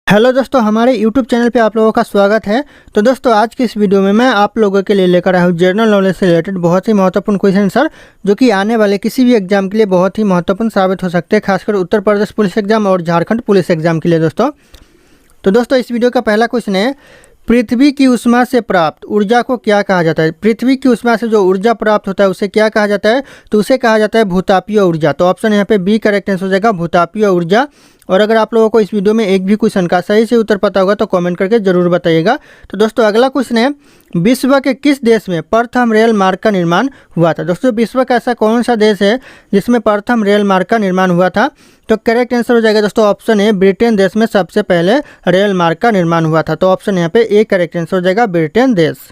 Hello दोस्तों, हमारे YouTube channel पे आप लोगों का स्वागत है। तो दोस्तों, आज की इस वीडियो में मैं आप लोगों के लिए लेकर आया हूँ जनरल नॉलेज से रिलेटेड बहुत ही महत्वपूर्ण क्वेश्चन आंसर, जो कि आने वाले किसी भी एग्जाम के लिए बहुत ही महत्वपूर्ण साबित हो सकते हैं, खासकर उत्तर प्रदेश पुलिस एग्जाम और झारखंड पुलिस एग्जाम के लिए। दोस्तों इस वीडियो का पहला क्वेश्चन है, पृथ्वी की ऊष्मा से प्राप्त ऊर्जा को क्या कहा जाता है। पृथ्वी की ऊष्मा से जो ऊर्जा प्राप्त होता है उसे क्या कहा जाता है, तो उसे कहा जाता है भूतापीय ऊर्जा। तो ऑप्शन यहाँ पे बी करेक्ट आंसर हो जाएगा, भूतापीय ऊर्जा। और अगर आप लोगों को इस वीडियो में एक भी क्वेश्चन का सही से उत्तर पता होगा तो कमेंट करके जरूर बताइएगा। तो दोस्तों अगला क्वेश्चन है, विश्व के किस देश में प्रथम रेल मार्ग का निर्माण हुआ था। दोस्तों विश्व का ऐसा कौन सा देश है जिसमें प्रथम रेल मार्ग का निर्माण हुआ था, तो करेक्ट आंसर हो जाएगा दोस्तों ऑप्शन ए, ब्रिटेन देश में सबसे पहले रेल मार्ग का निर्माण हुआ था। तो ऑप्शन यहाँ पे ए करेक्ट आंसर हो जाएगा, ब्रिटेन देश।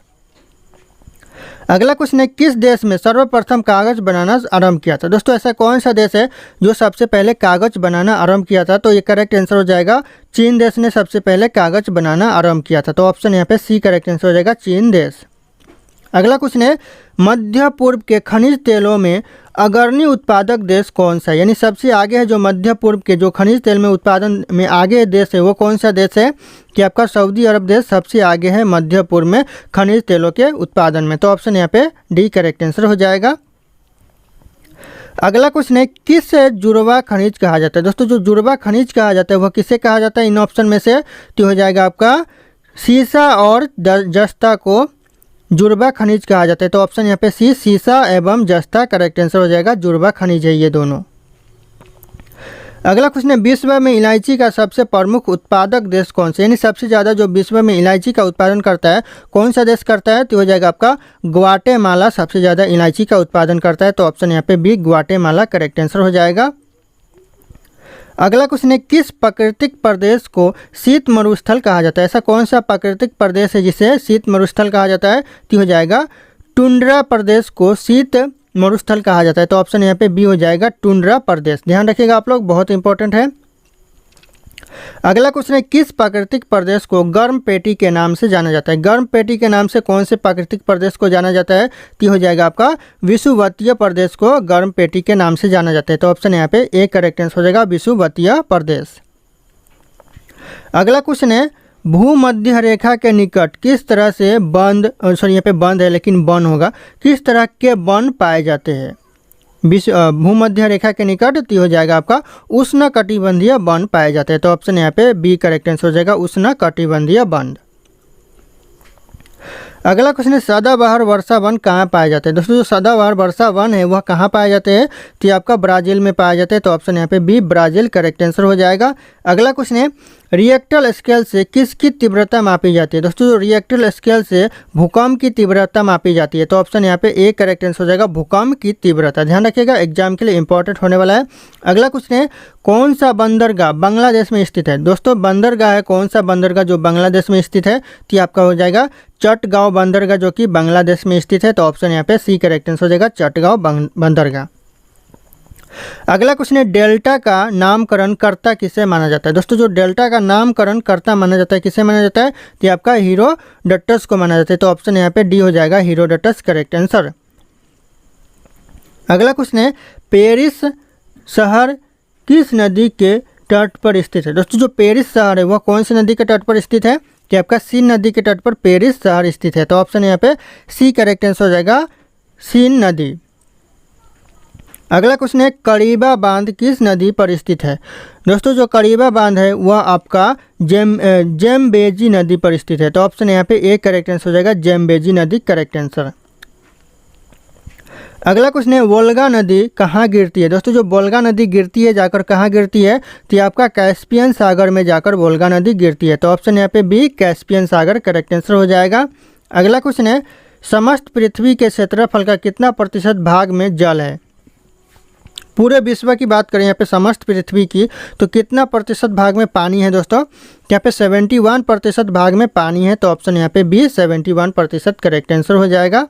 अगला क्वेश्चन है, किस देश में सर्वप्रथम कागज बनाना आरंभ किया था। दोस्तों ऐसा कौन सा देश है जो सबसे पहले कागज बनाना आरंभ किया था, तो ये करेक्ट आंसर हो जाएगा चीन देश ने सबसे पहले कागज बनाना आरंभ किया था। तो ऑप्शन यहाँ पे सी करेक्ट आंसर हो जाएगा, चीन देश। अगला क्वेश्चन है, मध्य पूर्व के खनिज तेलों में अग्रणी उत्पादक देश कौन सा है, यानी सबसे आगे है जो मध्य पूर्व के जो खनिज तेल में उत्पादन में आगे देश है वो कौन सा देश है, कि आपका सऊदी अरब देश सबसे आगे है मध्य पूर्व में खनिज तेलों के उत्पादन में। तो ऑप्शन यहाँ पे डी करेक्ट आंसर हो जाएगा। अगला क्वेश्चन है, किस जुड़वा खनिज कहा जाता है। दोस्तों जो जुड़वा खनिज कहा जाता है वह किसे कहा जाता है, इन ऑप्शन में से तो हो जाएगा आपका सीसा और जस्ता को जुड़वा खनिज कहा जाता है। तो ऑप्शन यहाँ पे सी, सीसा एवं जस्ता करेक्ट आंसर हो जाएगा, जुड़वा खनिज है ये दोनों। अगला क्वेश्चन है, विश्व में इलायची का सबसे प्रमुख उत्पादक देश कौन सा, यानी सबसे ज़्यादा जो विश्व में इलायची का उत्पादन करता है कौन सा देश करता है, तो हो जाएगा आपका ग्वाटेमाला सबसे ज़्यादा इलायची का उत्पादन करता है। तो ऑप्शन यहाँ पे बी, ग्वाटेमाला करेक्ट आंसर हो जाएगा। अगला क्वेश्चन है, किस प्राकृतिक प्रदेश को शीत मरुस्थल कहा जाता है। ऐसा कौन सा प्राकृतिक प्रदेश है जिसे शीत मरुस्थल कहा जाता है, तो हो जाएगा टुंड्रा प्रदेश को शीत मरुस्थल कहा जाता है। तो ऑप्शन यहाँ पे बी हो जाएगा, टुंड्रा प्रदेश। ध्यान रखिएगा आप लोग, बहुत इंपॉर्टेंट है। अगला क्वेश्चन है, किस प्राकृतिक प्रदेश को गर्म पेटी के नाम से जाना जाता है। गर्म पेटी के नाम से कौन से प्राकृतिक प्रदेश को जाना जाता है, तो हो जाएगा आपका विषुवतीय प्रदेश को गर्म पेटी के नाम से जाना जाता है। तो ऑप्शन यहाँ पे ए करेक्ट आंसर हो जाएगा, विषुवतीय प्रदेश। अगला क्वेश्चन है, भूमध्य रेखा के निकट किस तरह से बंद, सॉरी यहाँ पे बंद है लेकिन वन होगा, किस तरह के वन पाए जाते हैं भूमध्य रेखा के निकट, तो हो जाएगा आपका उष्ण कटिबंधीय वन पाए जाते हैं। तो ऑप्शन यहाँ पे बी करेक्ट आंसर हो जाएगा, उष्ण कटिबंधीय वन। अगला क्वेश्चन है, सदाबहार वर्षा वन कहाँ पाए जाते हैं। दोस्तों जो सदाबहार वर्षा वन है वह कहाँ पाए जाते हैं, तो आपका ब्राज़ील में पाए जाते हैं। तो ऑप्शन यहाँ पे बी, ब्राज़ील करेक्ट आंसर हो जाएगा। अगला क्वेश्चन है, रिएक्टर स्केल से किसकी तीव्रता मापी जाती है। दोस्तों जो रिएक्टर स्केल से भूकंप की तीव्रता मापी जाती है। तो ऑप्शन यहाँ पे ए करेक्ट आंसर हो जाएगा, भूकंप की तीव्रता। ध्यान रखिएगा, एग्जाम के लिए इंपॉर्टेंट होने वाला है। अगला क्वेश्चन है, कौन सा बंदरगाह बांग्लादेश में स्थित है। दोस्तों बंदरगाह है कौन सा बंदरगाह जो बांग्लादेश में स्थित है, तो आपका हो जाएगा चटगांव बंदरगाह जो कि बांग्लादेश में स्थित है। तो ऑप्शन यहाँ पे सी करेक्ट आंसर हो जाएगा, चटगांव बंदरगाह। अगला क्वेश्चन है, डेल्टा का नामकरण कर्ता किसे माना जाता है। दोस्तों जो डेल्टा का नामकरण कर्ता माना जाता है किसे माना जाता है, तो आपका हीरोडोटस को माना जाता है। तो ऑप्शन यहाँ पे डी हो जाएगा, हीरोडोटस करेक्ट आंसर। अगला क्वेश्चन है, पेरिस शहर किस नदी के तट पर स्थित है। दोस्तों जो पेरिस शहर है वह कौन सी नदी के तट पर स्थित है, कि आपका सीन नदी के तट पर पेरिस शहर स्थित है। तो ऑप्शन यहाँ पे सी करेक्ट आंसर हो जाएगा, सीन नदी। अगला क्वेश्चन है, करीबा बांध किस नदी पर स्थित है। दोस्तों जो करीबा बांध है वह आपका जेम्बेजी नदी पर स्थित है। तो ऑप्शन यहाँ पे ए करेक्ट आंसर हो जाएगा, जेम्बेजी नदी करेक्ट आंसर। अगला क्वेश्चन है, वोल्गा नदी कहाँ गिरती है। दोस्तों जो वोल्गा नदी गिरती है जाकर कहाँ गिरती है, तो आपका कैस्पियन सागर में जाकर वोल्गा नदी गिरती है। तो ऑप्शन यहाँ पे बी, कैस्पियन सागर करेक्ट आंसर हो जाएगा। अगला क्वेश्चन है, समस्त पृथ्वी के क्षेत्रफल का कितना प्रतिशत भाग में जल है। पूरे विश्व की बात करें यहाँ पे समस्त पृथ्वी की, तो कितना प्रतिशत भाग में पानी है। दोस्तों यहाँ पे 71% भाग में पानी है। तो ऑप्शन यहाँ पे बी, 71% करेक्ट आंसर हो जाएगा।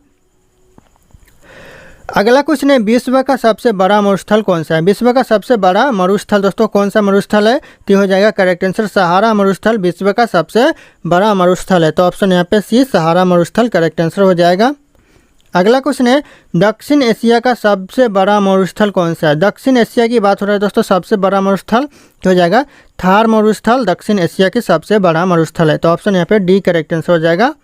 अगला क्वेश्चन है, विश्व का सबसे बड़ा मरुस्थल कौन सा है। विश्व का सबसे बड़ा मरुस्थल दोस्तों कौन सा मरुस्थल है, तो हो जाएगा करेक्ट आंसर, सहारा मरुस्थल विश्व का सबसे बड़ा मरुस्थल है। तो ऑप्शन यहाँ पे सी, सहारा मरुस्थल करेक्ट आंसर हो जाएगा। अगला क्वेश्चन है दक्षिण एशिया का सबसे बड़ा मरुस्थल कौन सा है। दक्षिण एशिया की बात हो रहा है दोस्तों, सबसे बड़ा मरुस्थल तो हो जाएगा थार मरुस्थल दक्षिण एशिया की सबसे बड़ा मरुस्थल है। तो ऑप्शन यहाँ पे डी करेक्ट आंसर हो जाएगा।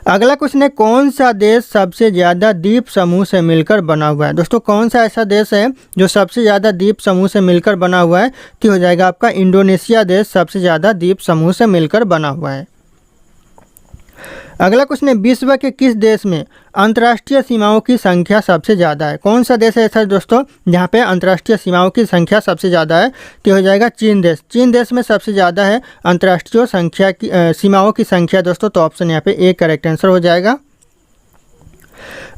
अगला क्वेश्चन है कौन सा देश सबसे ज़्यादा द्वीप समूह से मिलकर बना हुआ है। दोस्तों कौन सा ऐसा देश है जो सबसे ज़्यादा द्वीप समूह से मिलकर बना हुआ है, तो हो जाएगा आपका इंडोनेशिया देश सबसे ज़्यादा द्वीप समूह से मिलकर बना हुआ है। अगला क्वेश्चन है विश्व के किस देश में अंतर्राष्ट्रीय सीमाओं की संख्या सबसे ज़्यादा है। कौन सा देश है ऐसा दोस्तों जहाँ पे अंतर्राष्ट्रीय सीमाओं की संख्या सबसे ज़्यादा है, तो हो जाएगा चीन देश। चीन देश में सबसे ज़्यादा है अंतर्राष्ट्रीय संख्या की सीमाओं की संख्या दोस्तों। तो ऑप्शन यहाँ पे ए करेक्ट आंसर हो जाएगा।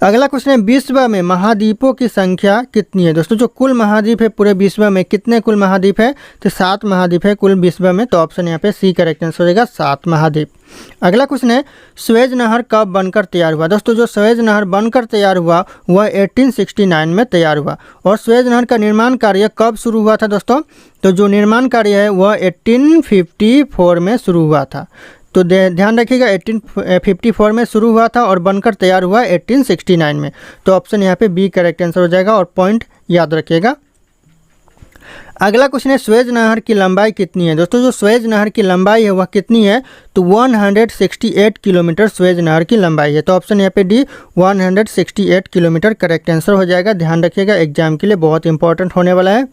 अगला क्वेश्चन है विश्व में महाद्वीपों की संख्या कितनी है। दोस्तों जो कुल महाद्वीप है पूरे विश्व में, कितने कुल महाद्वीप है, तो 7 महाद्वीप है कुल विश्व में। तो ऑप्शन यहाँ पे सी करेक्ट आंसर हो जाएगा 7 महाद्वीप। अगला क्वेश्चन है स्वेज नहर कब बनकर तैयार हुआ। दोस्तों जो स्वेज नहर बनकर तैयार हुआ वह 1869 में तैयार हुआ। और स्वेज नहर का निर्माण कार्य कब शुरू हुआ था दोस्तों, तो जो निर्माण कार्य है वह 1854 में शुरू हुआ था। तो ध्यान रखिएगा 1854 में शुरू हुआ था और बनकर तैयार हुआ 1869 में। तो ऑप्शन यहाँ पे बी करेक्ट आंसर हो जाएगा और पॉइंट याद रखिएगा। अगला क्वेश्चन है स्वेज नहर की लंबाई कितनी है। दोस्तों जो स्वेज नहर की लंबाई है वह कितनी है, तो 168 किलोमीटर स्वेज नहर की लंबाई है। तो ऑप्शन यहाँ पे डी 168 किलोमीटर करेक्ट आंसर हो जाएगा। ध्यान रखिएगा एग्जाम के लिए बहुत इंपॉर्टेंट होने वाला है।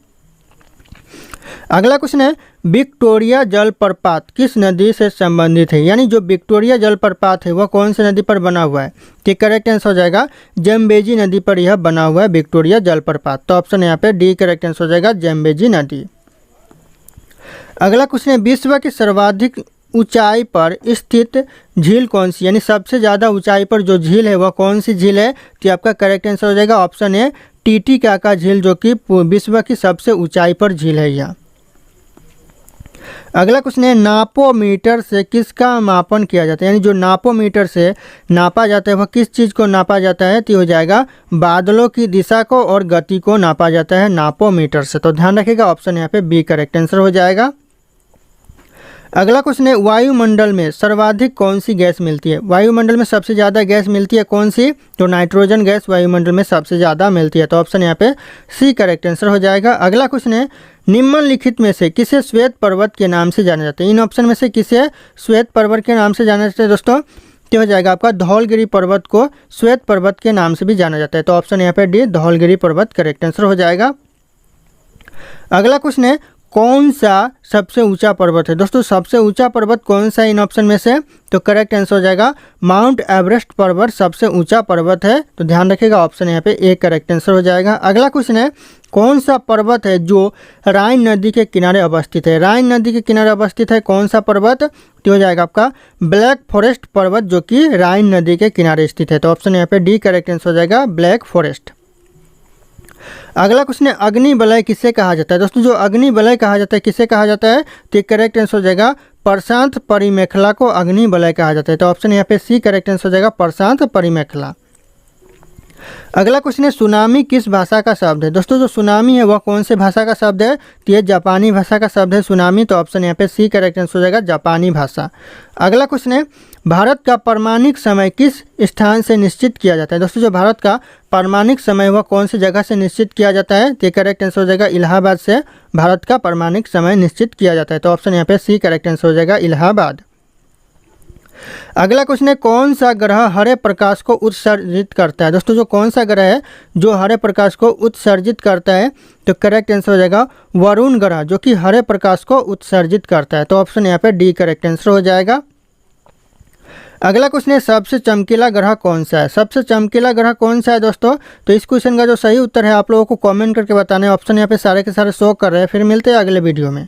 अगला क्वेश्चन है विक्टोरिया जलप्रपात किस नदी से संबंधित है। यानी जो विक्टोरिया जलप्रपात है वह कौन सी नदी पर बना हुआ है, तो करेक्ट आंसर हो जाएगा जम्बेजी नदी पर यह बना हुआ है विक्टोरिया जलप्रपात। तो ऑप्शन यहाँ पे डी करेक्ट आंसर हो जाएगा जम्बेजी नदी। अगला क्वेश्चन है विश्व की सर्वाधिक ऊंचाई पर स्थित झील कौन सी, यानी सबसे ज़्यादा ऊंचाई पर जो झील है वह कौन सी झील है, तो आपका करेक्ट आंसर हो जाएगा ऑप्शन है टीटीकाका झील, जो कि विश्व की सबसे ऊंचाई पर झील है यह। अगला क्वेश्चन है नापोमीटर से किसका मापन किया जाता है। यानी जो नापोमीटर से नापा जाता है वह किस चीज़ को नापा जाता है, तो हो जाएगा बादलों की दिशा को और गति को नापा जाता है नापोमीटर से। तो ध्यान रखिएगा ऑप्शन यहाँ पे बी करेक्ट आंसर हो जाएगा। अगला क्वेश्चन है वायुमंडल में सर्वाधिक कौन सी गैस मिलती है। वायुमंडल में सबसे ज़्यादा गैस मिलती है कौन सी, तो नाइट्रोजन गैस वायुमंडल में सबसे ज़्यादा मिलती है। तो ऑप्शन यहाँ पे सी करेक्ट आंसर हो जाएगा। अगला क्वेश्चन है निम्नलिखित में से किसे श्वेत पर्वत के नाम से जाना जाता है। इन ऑप्शन में से किसे श्वेत पर्वत के नाम से जाना जाता है दोस्तों, तो हो जाएगा आपका धौलगिरी पर्वत को श्वेत पर्वत के नाम से भी जाना जाता है। तो ऑप्शन यहाँ पे डी धौलगिरी पर्वत करेक्ट आंसर हो जाएगा। अगला क्वेश्चन है कौन सा सबसे ऊंचा पर्वत है। दोस्तों सबसे ऊंचा पर्वत कौन सा है इन ऑप्शन में से, तो करेक्ट आंसर हो जाएगा माउंट एवरेस्ट पर्वत सबसे ऊंचा पर्वत है। तो ध्यान रखिएगा ऑप्शन यहाँ पे ए करेक्ट आंसर हो जाएगा। अगला क्वेश्चन है कौन सा पर्वत है जो राइन नदी के किनारे अवस्थित है। राइन नदी के किनारे अवस्थित है कौन सा पर्वत, तो हो जाएगा आपका ब्लैक फॉरेस्ट पर्वत, जो कि राइन नदी के किनारे स्थित है। तो ऑप्शन यहाँ पे डी करेक्ट आंसर हो जाएगा ब्लैक फॉरेस्ट। अगला क्वेश्चन है अग्निवलय किसे कहा जाता है। दोस्तों जो अग्निवलय कहा जाता है किसे कहा जाता है, तो करेक्ट आंसर हो जाएगा प्रशांत परिमेखला को अग्निवलय कहा जाता है। तो ऑप्शन यहाँ पे सी करेक्ट आंसर हो जाएगा प्रशांत परिमेखला। अगला क्वेश्चन है सुनामी किस भाषा का शब्द है। दोस्तों जो सुनामी है वह कौन से भाषा का शब्द है, तो ये जापानी भाषा का शब्द है सुनामी। तो ऑप्शन यहाँ पे सी करेक्ट आंसर हो जाएगा जापानी भाषा। अगला क्वेश्चन है भारत का परमाणिक समय किस स्थान से निश्चित किया जाता है। दोस्तों जो भारत का परमाणिक समय वह कौन सी जगह से निश्चित किया जाता है, तो करेक्ट आंसर हो जाएगा इलाहाबाद से भारत का परमाणिक समय निश्चित किया जाता है। तो ऑप्शन यहाँ पे सी करेक्ट आंसर हो जाएगा इलाहाबाद। अगला क्वेश्चन है कौन सा ग्रह हरे प्रकाश को उत्सर्जित करता है। दोस्तों जो कौन सा ग्रह है जो हरे प्रकाश को उत्सर्जित करता है, तो करेक्ट आंसर हो जाएगा वरुण ग्रह, जो कि हरे प्रकाश को उत्सर्जित करता है। तो ऑप्शन यहाँ पे डी करेक्ट आंसर हो जाएगा। अगला क्वेश्चन है सबसे चमकीला ग्रह कौन सा है। सबसे चमकीला ग्रह कौन सा है दोस्तों, तो इस क्वेश्चन का जो सही उत्तर है आप लोगों को कमेंट करके बताना है। ऑप्शन यहाँ पे सारे के सारे शो कर रहे हैं। फिर मिलते हैं अगले वीडियो में।